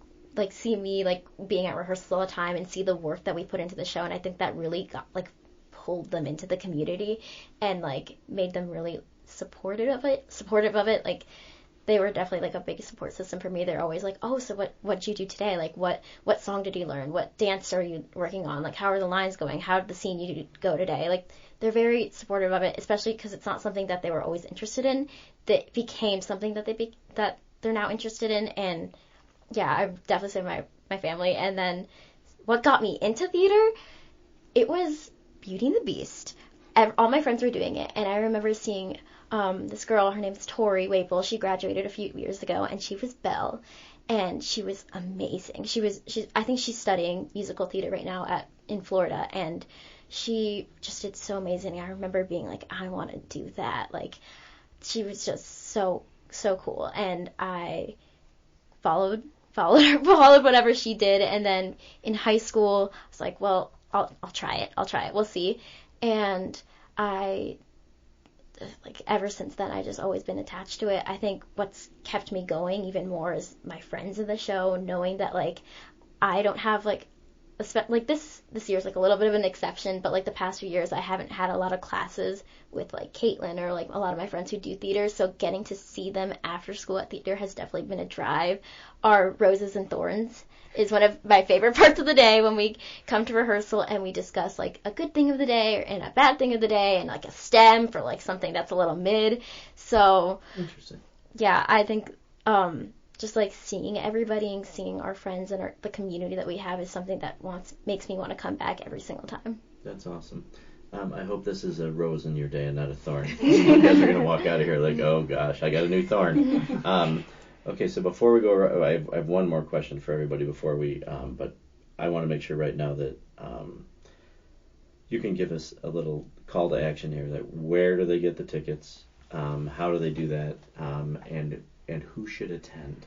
see me, like, being at rehearsals all the time and see the work that we put into the show. And I think that really got, like, pulled them into the community and, like, made them really supportive of it. Like, they were definitely, like, a big support system for me. They're always like, oh, so what'd you do today? Like, what song did you learn? What dance are you working on? Like, how are the lines going? How did the scene you go today? Like, they're very supportive of it, especially because it's not something that they were always interested in. That became something that they're now interested in. And yeah, I would definitely say my family. And then what got me into theater, it was Beauty and the Beast. All my friends were doing it, and I remember seeing this girl, her name's Tori Waple. She graduated a few years ago, and she was Belle, and she was amazing. I think she's studying musical theater right now in Florida, and she just did so amazing. I remember being like, I want to do that. Like, she was just so cool, and I followed whatever she did. And then in high school, I was like, well, I'll try it. We'll see. And ever since then, I just always been attached to it. I think what's kept me going even more is my friends in the show, knowing that, like, I don't have, like, this year's, like, a little bit of an exception, but, like, the past few years, I haven't had a lot of classes with, like, Caitlin or, like, a lot of my friends who do theater, so getting to see them after school at theater has definitely been a drive. Our Roses and Thorns is one of my favorite parts of the day, when we come to rehearsal and we discuss, like, a good thing of the day and a bad thing of the day, and, like, a stem for, like, something that's a little mid. So interesting. Yeah, I think just, like, seeing everybody and seeing our friends and the community that we have is something that makes me want to come back every single time. That's awesome. I hope this is a rose in your day and not a thorn. You guys are going to walk out of here like, oh gosh, I got a new thorn. Okay, so before we go, I have one more question for everybody before we, but I want to make sure right now that you can give us a little call to action here. That where do they get the tickets? How do they do that? And who should attend?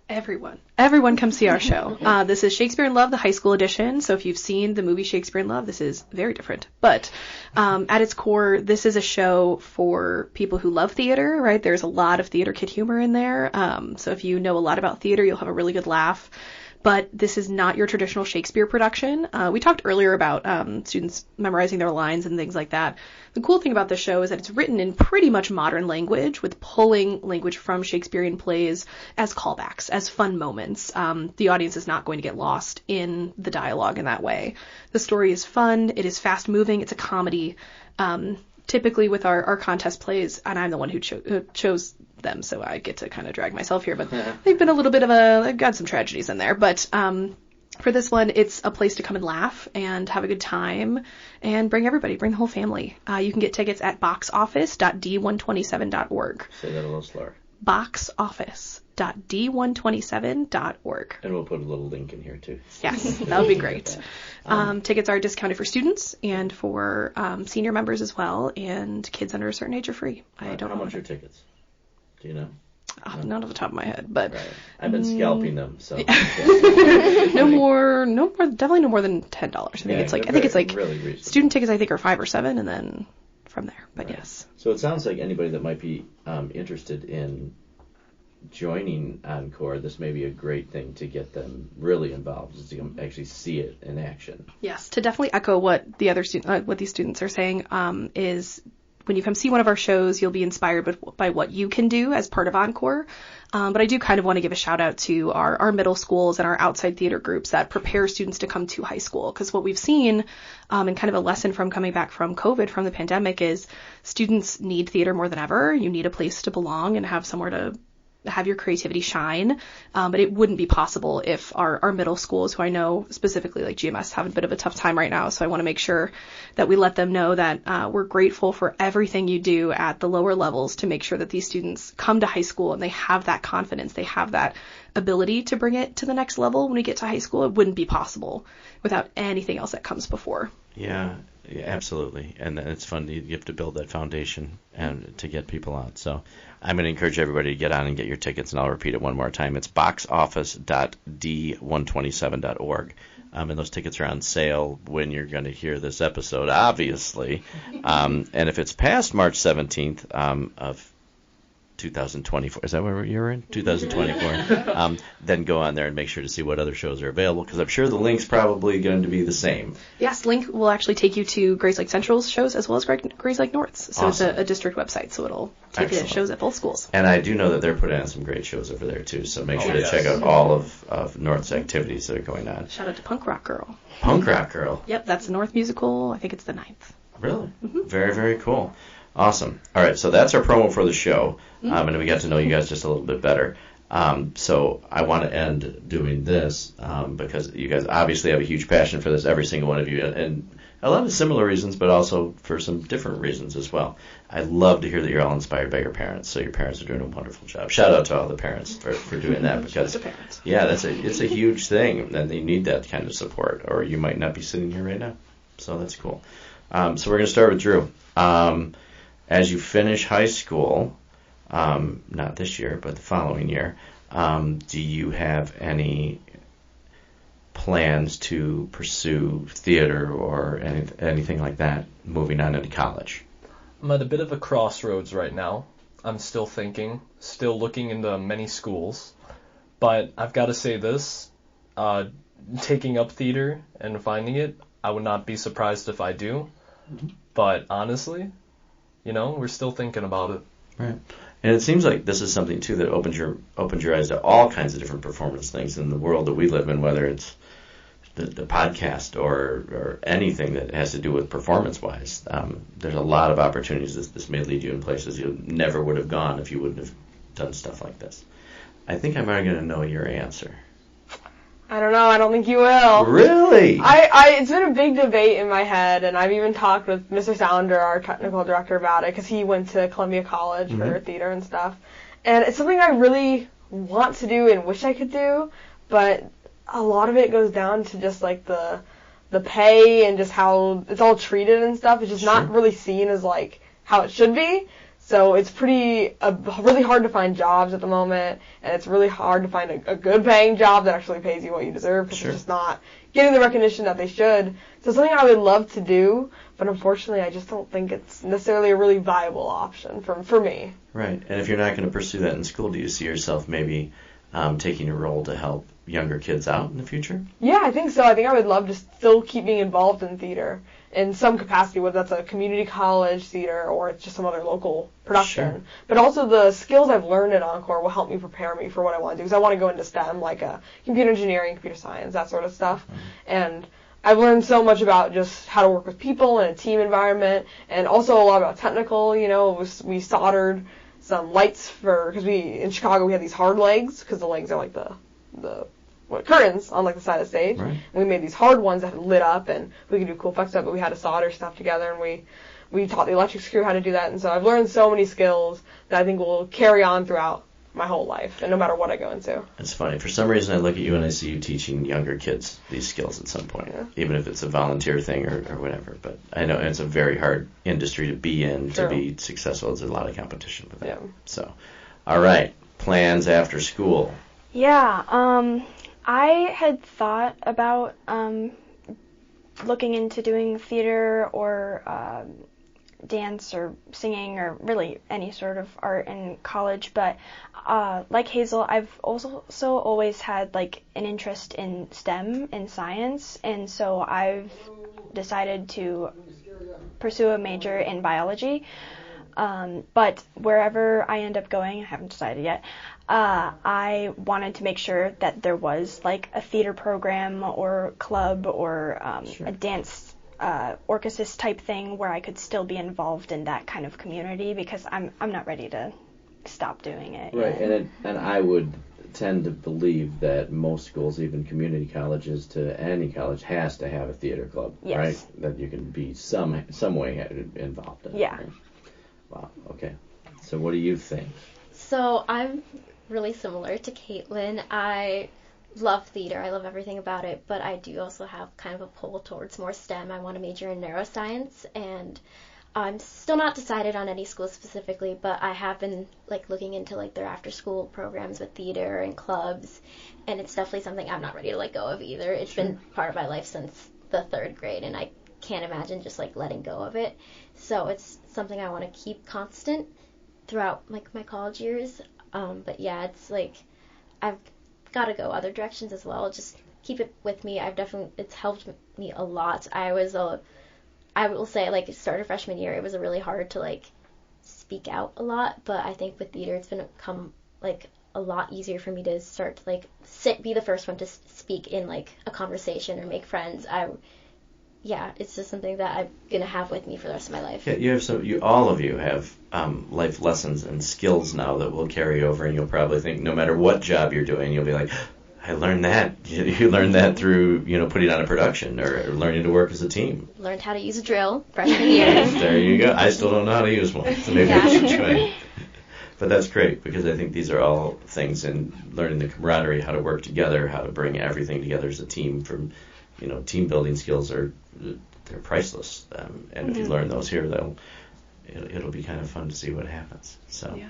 Everyone come see our show. This is Shakespeare in Love, the high school edition. So if you've seen the movie Shakespeare in Love, this is very different. But at its core, this is a show for people who love theater, right? There's a lot of theater kid humor in there. So if you know a lot about theater, you'll have a really good laugh. But this is not your traditional Shakespeare production. We talked earlier about students memorizing their lines and things like that. The cool thing about this show is that it's written in pretty much modern language, with pulling language from Shakespearean plays as callbacks, as fun moments. The audience is not going to get lost in the dialogue in that way. The story is fun. It is fast moving. It's a comedy. Typically with our contest plays, and I'm the one who chose them, so I get to kind of drag myself here, but they've been a little bit of I've got some tragedies in there, but for this one, it's a place to come and laugh and have a good time and bring the whole family. You can get tickets at boxoffice.d127.org. Say that a little slower. boxoffice.d127.org. And we'll put a little link in here too. Yes, that would be great. Tickets are discounted for students and for senior members as well, and kids under a certain age are free. I don't know. How much are tickets? Do you know? Not off the top of my head, but right. I've been scalping them, so definitely no more than $10. I think it's like really student tickets. I think are $5 or $7, and then from there. But right. Yes. So it sounds like anybody that might be interested in joining Encore, this may be a great thing to get them really involved, is to actually see it in action. Yes, to definitely echo what what these students are saying, is when you come see one of our shows, you'll be inspired by what you can do as part of Encore. But I do kind of want to give a shout out to our middle schools and our outside theater groups that prepare students to come to high school. Because what we've seen, and kind of a lesson from coming back from COVID, from the pandemic, is students need theater more than ever. You need a place to belong and have somewhere to have your creativity shine. But it wouldn't be possible if our middle schools, who I know specifically like GMS, have a bit of a tough time right now. So I want to make sure that we let them know that we're grateful for everything you do at the lower levels to make sure that these students come to high school and they have that confidence, they have that ability to bring it to the next level when we get to high school. It wouldn't be possible without anything else that comes before. Yeah, absolutely. And it's fun. You have to build that foundation and to get people out. So I'm going to encourage everybody to get on and get your tickets, and I'll repeat it one more time. It's boxoffice.d127.org. And those tickets are on sale when you're going to hear this episode, obviously. And if it's past March 17th of 2024, is that where you're in? 2024. Then go on there and make sure to see what other shows are available, because I'm sure the link's probably going to be the same. Yes, link will actually take you to Grace Lake Central's shows as well as Grace Lake North's. So awesome. It's a district website, so it'll take you to shows at both schools. And I do know that they're putting on some great shows over there too, so make sure to check out all of North's activities that are going on. Shout out to Punk Rock Girl. Punk Rock Girl. Yep, that's the North musical. I think it's the 9th. Really? Mm-hmm. Very, very cool. Awesome. All right, so that's our promo for the show, and we got to know you guys just a little bit better. So I want to end doing this because you guys obviously have a huge passion for this, every single one of you, and a lot of similar reasons, but also for some different reasons as well. I love to hear that you're all inspired by your parents, so your parents are doing a wonderful job. Shout out to all the parents for doing that, because it's a huge thing, and you need that kind of support, or you might not be sitting here right now. So that's cool. So we're going to start with Drew. As you finish high school, not this year, but the following year, do you have any plans to pursue theater or anything like that moving on into college? I'm at a bit of a crossroads right now. I'm still thinking, still looking into many schools, but I've got to say this, taking up theater and finding it, I would not be surprised if I do, but honestly, we're still thinking about it. Right. And it seems like this is something, too, that opens your eyes to all kinds of different performance things in the world that we live in, whether it's the podcast or anything that has to do with performance-wise. There's a lot of opportunities this may lead you in places you never would have gone if you wouldn't have done stuff like this. I think I'm already going to know your answer. I don't know. I don't think you will. Really? It's been a big debate in my head, and I've even talked with Mr. Sounder, our technical director, about it, because he went to Columbia College for theater and stuff. And it's something I really want to do and wish I could do, but a lot of it goes down to just like the pay and just how it's all treated and stuff. It's just not really seen as like how it should be. So it's really hard to find jobs at the moment, and it's really hard to find a good paying job that actually pays you what you deserve, because Sure. it's just not getting the recognition that they should. So it's something I would love to do, but unfortunately I just don't think it's necessarily a really viable option for me. Right. And if you're not going to pursue that in school, do you see yourself maybe taking a role to help younger kids out in the future? Yeah, I think so. I think I would love to still keep being involved in theater in some capacity, whether that's a community college theater or it's just some other local production. Sure. But also the skills I've learned at Encore will help me prepare me for what I want to do, because I want to go into STEM, like computer engineering, computer science, that sort of stuff. Mm-hmm. And I've learned so much about just how to work with people in a team environment, and also a lot about technical. We soldered some lights because in Chicago we had these hard legs, because the legs are like the curtains on like the side of the stage. Right. And we made these hard ones that lit up, and we could do cool effects stuff, but we had to solder stuff together, and we taught the electrics crew how to do that. And so I've learned so many skills that I think will carry on throughout my whole life, and no matter what I go into. It's funny. For some reason, I look at you and I see you teaching younger kids these skills at some point, even if it's a volunteer thing or whatever. But I know it's a very hard industry to be in, True. to be successful. There's a lot of competition with that. Yeah. So, all right, plans after school. Yeah, I had thought about looking into doing theater or dance or singing or really any sort of art in college, but like Hazel, I've also always had like an interest in STEM and science, and so I've decided to pursue a major in biology. But wherever I end up going, I haven't decided yet, I wanted to make sure that there was like a theater program or club or Sure. a dance orchesis type thing where I could still be involved in that kind of community, because I'm not ready to stop doing it. Right, yet. and I would tend to believe that most schools, even community colleges to any college, has to have a theater club, Yes. right? That you can be some way involved in. Yeah. Right? Wow. Okay. So what do you think? So I'm really similar to Caitlin. I love theater. I love everything about it, but I do also have kind of a pull towards more STEM. I want to major in neuroscience, and I'm still not decided on any school specifically, but I have been like looking into like their after school programs with theater and clubs, and it's definitely something I'm not ready to let go of either. It's been part of my life since the 3rd grade, and I can't imagine just like letting go of it. So it's something I want to keep constant throughout like my college years. But yeah, it's like I've got to go other directions as well. Just keep it with me. It's helped me a lot. I will say, like, started freshman year, it was really hard to like speak out a lot, but I think with theater it's become like a lot easier for me to start to like be the first one to speak in like a conversation or make friends. It's just something that I'm gonna have with me for the rest of my life. Yeah, all of you have life lessons and skills now that will carry over, and you'll probably think no matter what job you're doing, you'll be like, I learned that. You learned that through putting on a production or learning to work as a team. Learned how to use a drill freshman year. There you go. I still don't know how to use one, so maybe I should try. But that's great, because I think these are all things in learning the camaraderie, how to work together, how to bring everything together as a team. From team building skills they're priceless, and if you learn those here, it'll be kind of fun to see what happens. So. Yeah.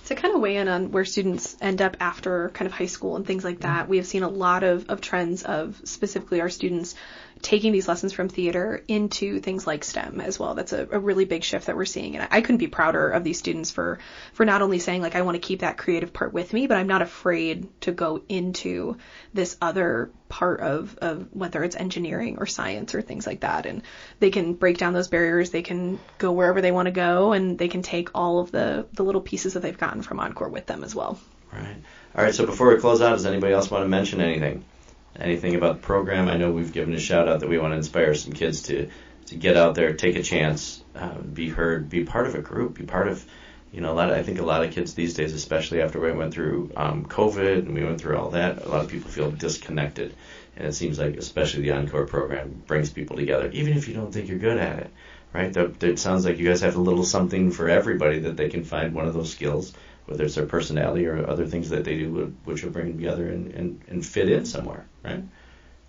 To kind of weigh in on where students end up after kind of high school and things like that, we have seen a lot of trends of specifically our students taking these lessons from theater into things like STEM as well. That's a really big shift that we're seeing. And I couldn't be prouder of these students for not only saying, like, I want to keep that creative part with me, but I'm not afraid to go into this other part of whether it's engineering or science or things like that. And they can break down those barriers. They can go wherever they want to go, and they can take all of the little pieces that they've gotten from Encore with them as well. Right. All right, so before we close out, does anybody else want to mention anything? Anything about the program? I know we've given a shout out that we want to inspire some kids to get out there, take a chance, be heard, be part of a group, be part of, I think a lot of kids these days, especially after we went through COVID and we went through all that, a lot of people feel disconnected. And it seems like especially the Encore program brings people together, even if you don't think you're good at it, right? It sounds like you guys have a little something for everybody that they can find one of those skills, whether it's their personality or other things that they do, which will bring them together and fit in somewhere, right?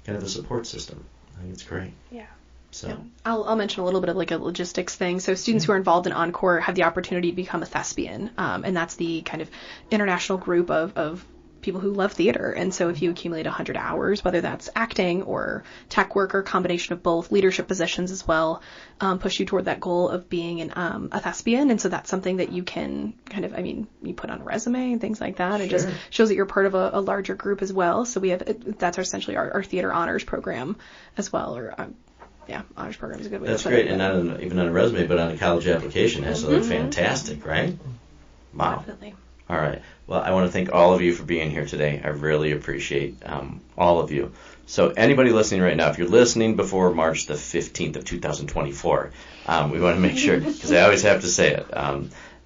Kind of a support system. I think it's great. Yeah. So Yeah. I'll mention a little bit of like a logistics thing. So students who are involved in Encore have the opportunity to become a thespian, and that's the kind of international group of people who love theater. And so if you accumulate 100 hours, whether that's acting or tech work or combination of both, leadership positions as well, push you toward that goal of being a thespian. And so that's something that you can kind of, you put on a resume and things like that. It just shows that you're part of a larger group as well. So that's essentially our theater honors program as well, or honors program is a good way that's to put great, it. and not even on a resume, but on a college application, it has to look fantastic, right? Wow. Definitely. All right. Well, I want to thank all of you for being here today. I really appreciate all of you. So anybody listening right now, if you're listening before March the 15th of 2024, we want to make sure, because I always have to say it,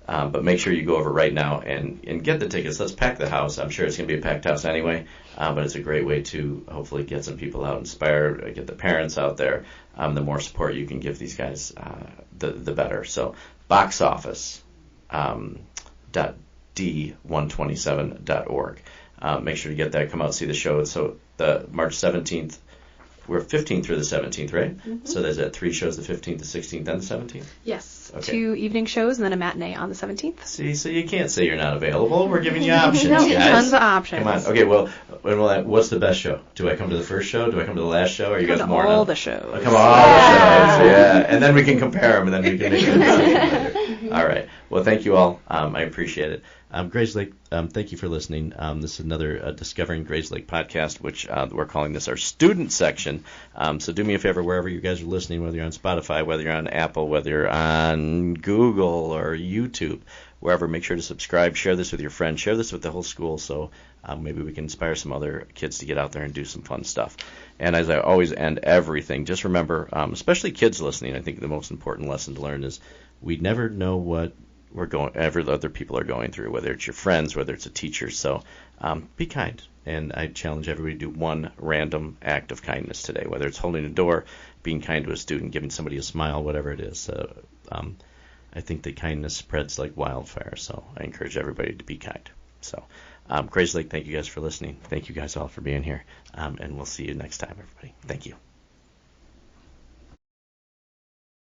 but make sure you go over right now and get the tickets. Let's pack the house. I'm sure it's going to be a packed house anyway, but it's a great way to hopefully get some people out inspired, get the parents out there. The more support you can give these guys, the better. So box office d127.org. Make sure to get that. Come out and see the show. So the March 17th, we're 15th through the 17th, right? Mm-hmm. So there's 3 shows, the 15th, the 16th, and the 17th? Yes. Okay. 2 evening shows and then a matinee on the 17th. See, so you can't say you're not available. We're giving you options, No, guys. tons of options. Come on. Okay, well, what's the best show? Do I come to the first show? Do I come to the last show? Are you guys more all now? the shows. Oh, come on, all the shows. Yeah. And then we can compare them, and then we can make a decision later. All right. Well, thank you all. I appreciate it. Grays Lake, thank you for listening. This is another Discovering Grays Lake podcast, which we're calling this our student section. So do me a favor, wherever you guys are listening, whether you're on Spotify, whether you're on Apple, whether you're on Google or YouTube, wherever, make sure to subscribe, share this with your friends, share this with the whole school, so maybe we can inspire some other kids to get out there and do some fun stuff. And as I always end everything, just remember, especially kids listening, I think the most important lesson to learn is we never know what other people are going through, whether it's your friends, whether it's a teacher. So be kind. And I challenge everybody to do one random act of kindness today, whether it's holding a door, being kind to a student, giving somebody a smile, whatever it is. I think that kindness spreads like wildfire, so I encourage everybody to be kind. So, Grays Lake, thank you guys for listening. Thank you guys all for being here, and we'll see you next time, everybody. Thank you.